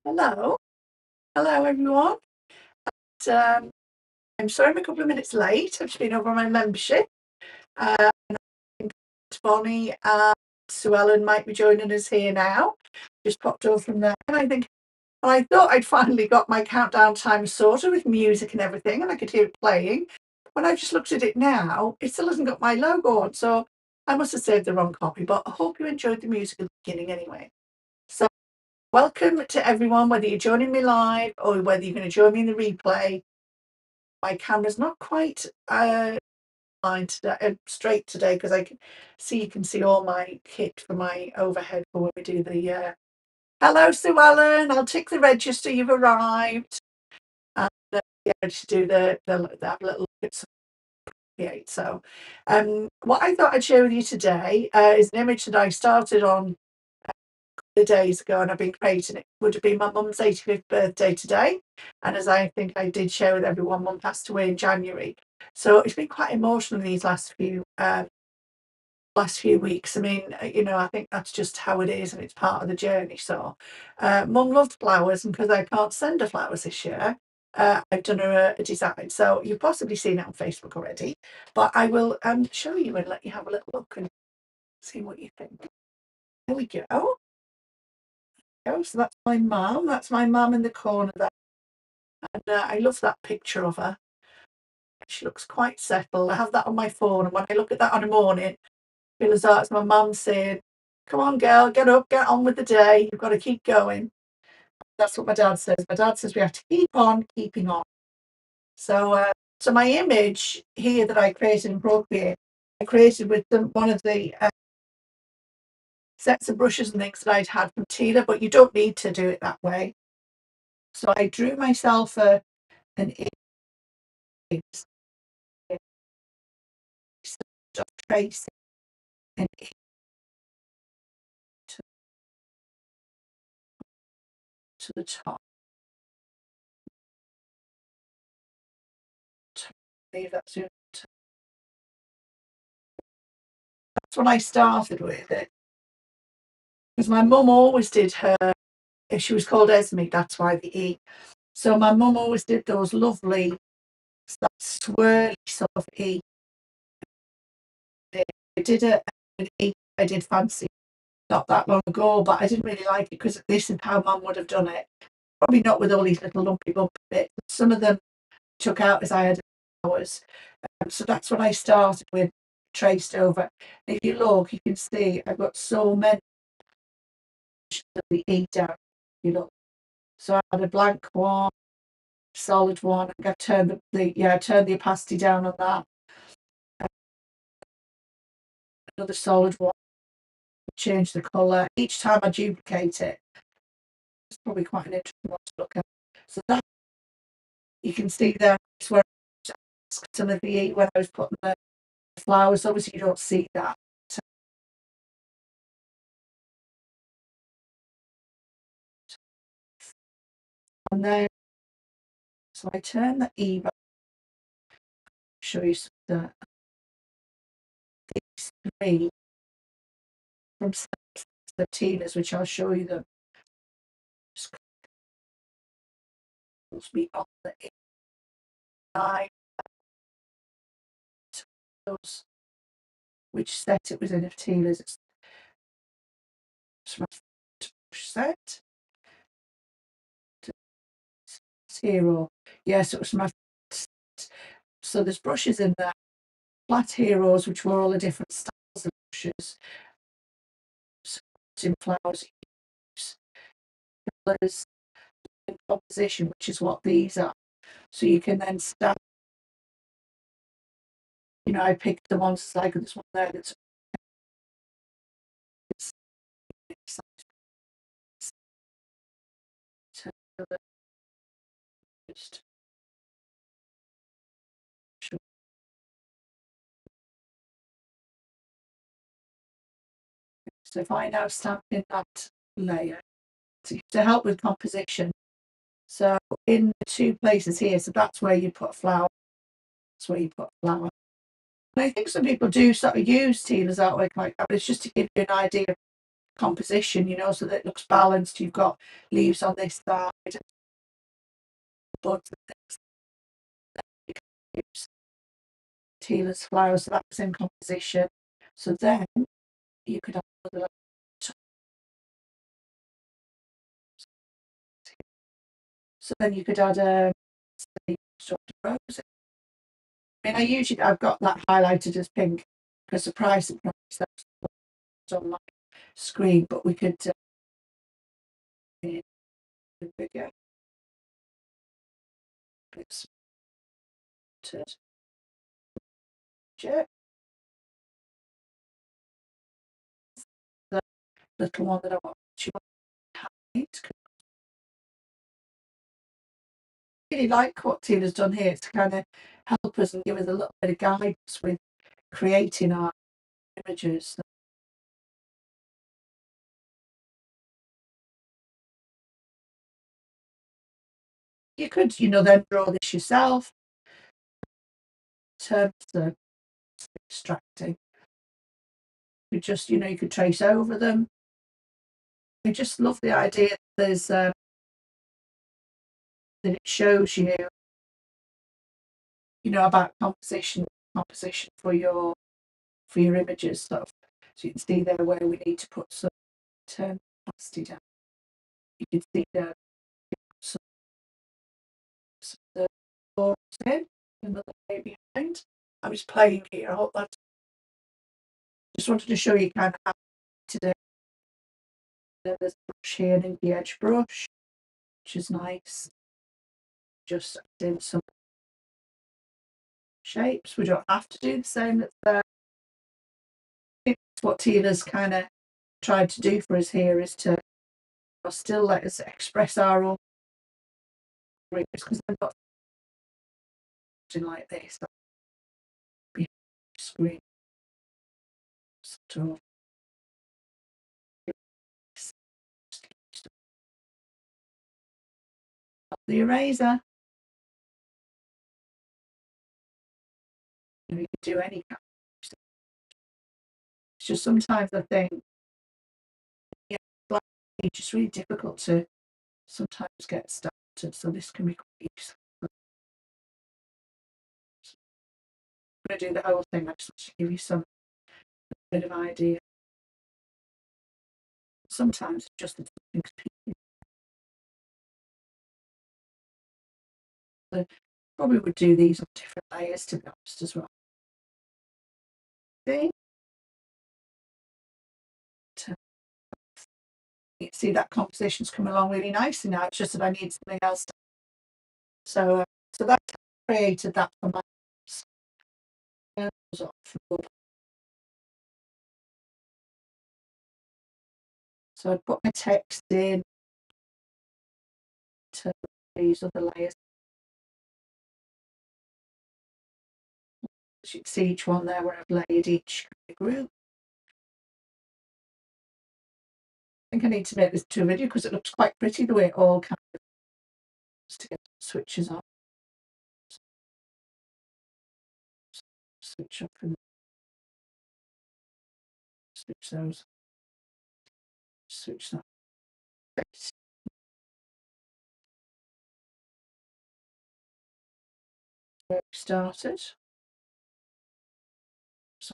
Hello. Hello, everyone. Um, I'm sorry I'm a couple of minutes late. I've just been over my membership. And I think Bonnie and Sue Ellen might be joining us here now. Just popped over from there. And I thought I'd finally got my countdown time sorted with music and everything, and I could hear it playing. When I just looked at it now, it still hasn't got my logo on. So I must have saved the wrong copy, but I hope you enjoyed the music at the beginning anyway. So welcome to everyone, whether you're joining me live or whether you're going to join me in the replay. My camera's not quite lined today, straight today, because I can see, you can see all my kit for my overhead for when we do the. Hello, Sue Ellen. I'll tick the register. You've arrived, and yeah, to do the have a little look at some create. So, what I thought I'd share with you today is an image that I started on days ago, and I've been creating it. Would have been my mum's 85th birthday today, and as I think I did share with everyone, mum passed away in January, so it's been quite emotional these last few weeks. I mean, I think that's just how it is, and it's part of the journey. So, mum loved flowers, and because I can't send her flowers this year, I've done her a design. So you've possibly seen it on Facebook already, but I will show you and let you have a little look and see what you think. There we go. So that's my mum. That's my mum in the corner there. And I love that picture of her. She looks quite settled. I have that on my phone, and when I look at that on a morning, I feel as though it's my mum saying, "Come on, girl, get up, get on with the day. You've got to keep going." That's what my dad says. My dad says we have to keep on keeping on. So my image here that I created in Procreate, I created with one of the sets of brushes and things that I'd had from Tila, but you don't need to do it that way. So I drew myself an image, tracing an image to the top. Leave that to. That's what I started with it, because my mum always did her. If she was called Esme, that's why the E. So my mum always did those lovely, that swirly sort of E. I did an E. I did fancy not that long ago, but I didn't really like it because this is how mum would have done it. Probably not with all these little lumpy bumpy bits. Some of them took out as I had flowers. So that's what I started with, traced over. If you look, you can see I've got so many that we eat down. You look. So I had a blank one, solid one. I've turned I turned the opacity down on that. Another solid one. Change the colour. Each time I duplicate it, it's probably quite an interesting one to look at. So that you can see there is where I asked some of the when I was putting the flowers. Obviously, you don't see that. And then, so I turn the E back, show you some of these three from Tina's, which I'll show you them. Just me on the eye, those which set it was in of Tina's. It's my set. Hero. Yes, it was my set. So there's brushes in there. Flat heroes, which were all the different styles of brushes. In flowers, colours, in composition, which is what these are. So you can then start. I picked the ones like this one there that's just so if I now stamp in that layer to help with composition. So in the two places here, so that's where you put a flower. That's where you put a flower. And I think some people do sort of use Teela's artwork like that, but it's just to give you an idea of composition, so that it looks balanced. You've got leaves on this side, buds and things. Teela's flowers, so that's in composition. So then you could have another. So then you could add a rose. I've got that highlighted as pink because the price that's on my screen, but we could bigger. It's the little one that I want to hide. Really like what Tina's done here to kind of help us and give us a little bit of guidance with creating our images. You could, then draw this yourself in terms of extracting. You just, you could trace over them. I just love the idea that there's that it shows you, about composition for your images stuff. So you can see there where we need to put some turn opacity down. You can see there some the boards in another way behind. I was playing here. I hope that. Just wanted to show you kind of how today. There's a brush here, an inky edge brush, which is nice. Just in some shapes. We don't have to do the same that's there. I think what Tina's kind of tried to do for us here is to still let us express our own because I've got something like this behind the screen. Sort of the eraser. You can do any kind of stuff. It's just sometimes I think black page is really difficult to sometimes get started, so this can be quite useful. I'm going to do the whole thing. I just want to give you some bit of idea. Sometimes it's just that things Probably would do these on different layers, to be honest, as well. See that composition's come along really nicely now. It's just that I need something else. So that's how I created that for my So I put my text in to these other layers. As you can see each one there where I've layered each group. I think I need to make this to a video because it looks quite pretty the way it all kind of to get switches on. Switch up and switch those. Switch that. Where we started. So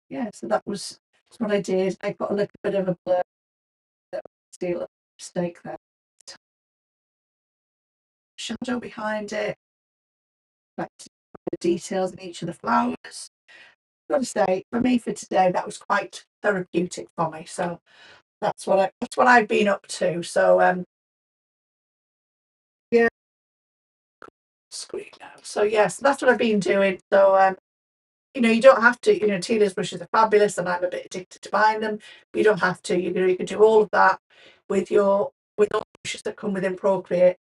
yeah, so that was what I did. I got a little bit of a blur. Still a mistake there. Shadow behind it. Back to the details in each of the flowers. I've got to say, for me for today, that was quite therapeutic for me. So that's what I've been up to. So yeah, screen now. So yes, that's what I've been doing. So you don't have to. Tina's brushes are fabulous, and I'm a bit addicted to buying them. But you don't have to. You can do all of that with all the brushes that come within Procreate.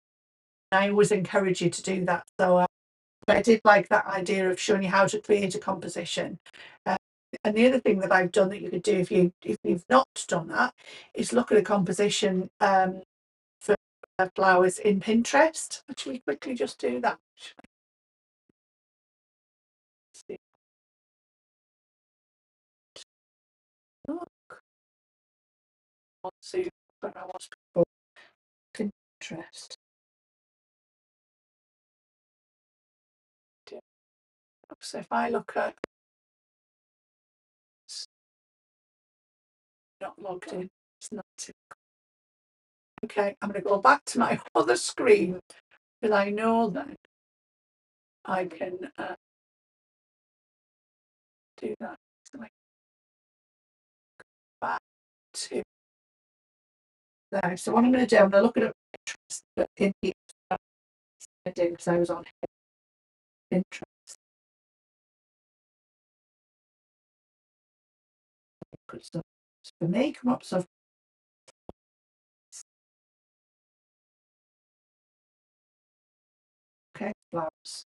I always encourage you to do that. So but I did like that idea of showing you how to create a composition. And the other thing that I've done that you could do if you've not done that is look at a composition for flowers in Pinterest. Actually, quickly just do that. Look. Pinterest. So if I look at not logged in, it's not too. Okay, I'm going to go back to my other screen because I know that I can do that. So I back to there. So what I'm going to do, I'm going to look at Pinterest, but in the I did because I was on Pinterest. So for me, come up so. Okay, flowers.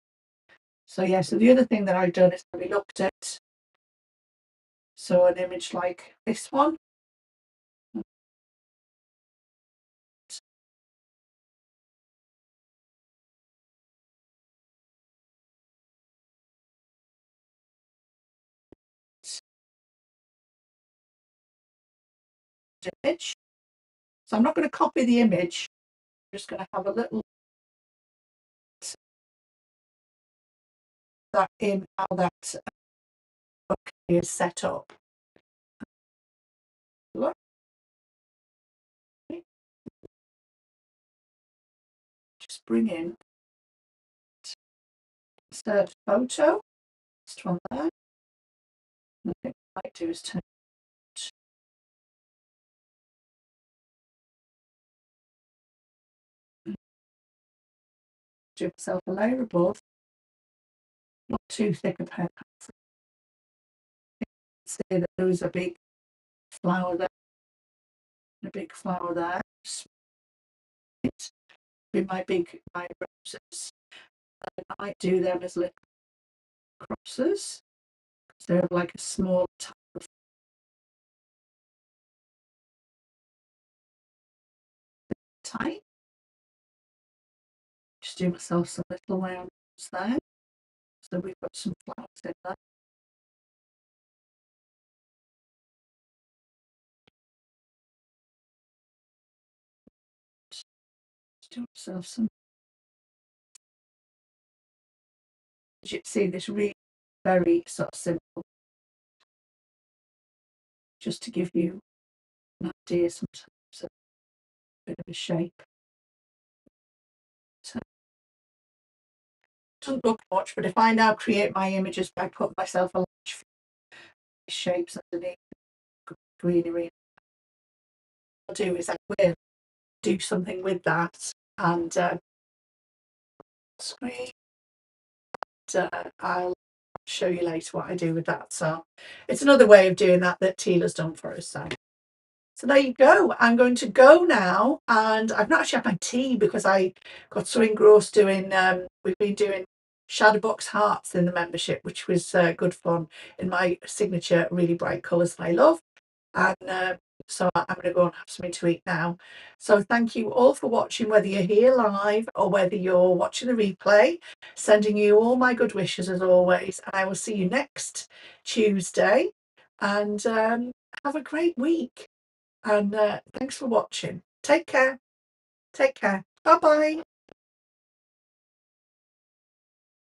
So yeah, so the other thing that I've done is we looked at an image like this one. Image. So I'm not going to copy the image. I'm just going to have a little that in how that book is set up. Look. Just bring in insert photo. Just one there. And I think what I might do is turn do myself a layer above. Not too thick a pen. Say that there was a big flower there. And a big flower there. With my roses. I might do them as little crosses. They're like a small type of type. Just do myself some little round there. So we've got some flowers in there. Just do myself some. As you see, this really very sort of simple. Just to give you an idea sometimes of a bit of a shape. doesn't look much, but if I now create my images by putting myself a large shapes underneath greenery, what I'll do is I will do something with that and screen. I'll show you later what I do with that. So it's another way of doing that Tila's done for us. So there you go. I'm going to go now, and I've not actually had my tea because I got so engrossed doing. We've been doing Shadowbox hearts in the membership, which was good fun in my signature really bright colours that I love. And so I'm going to go and have something to eat now. So thank you all for watching, whether you're here live or whether you're watching the replay. Sending you all my good wishes as always, and I will see you next Tuesday. And have a great week. And thanks for watching. Take care. Take care. Bye bye.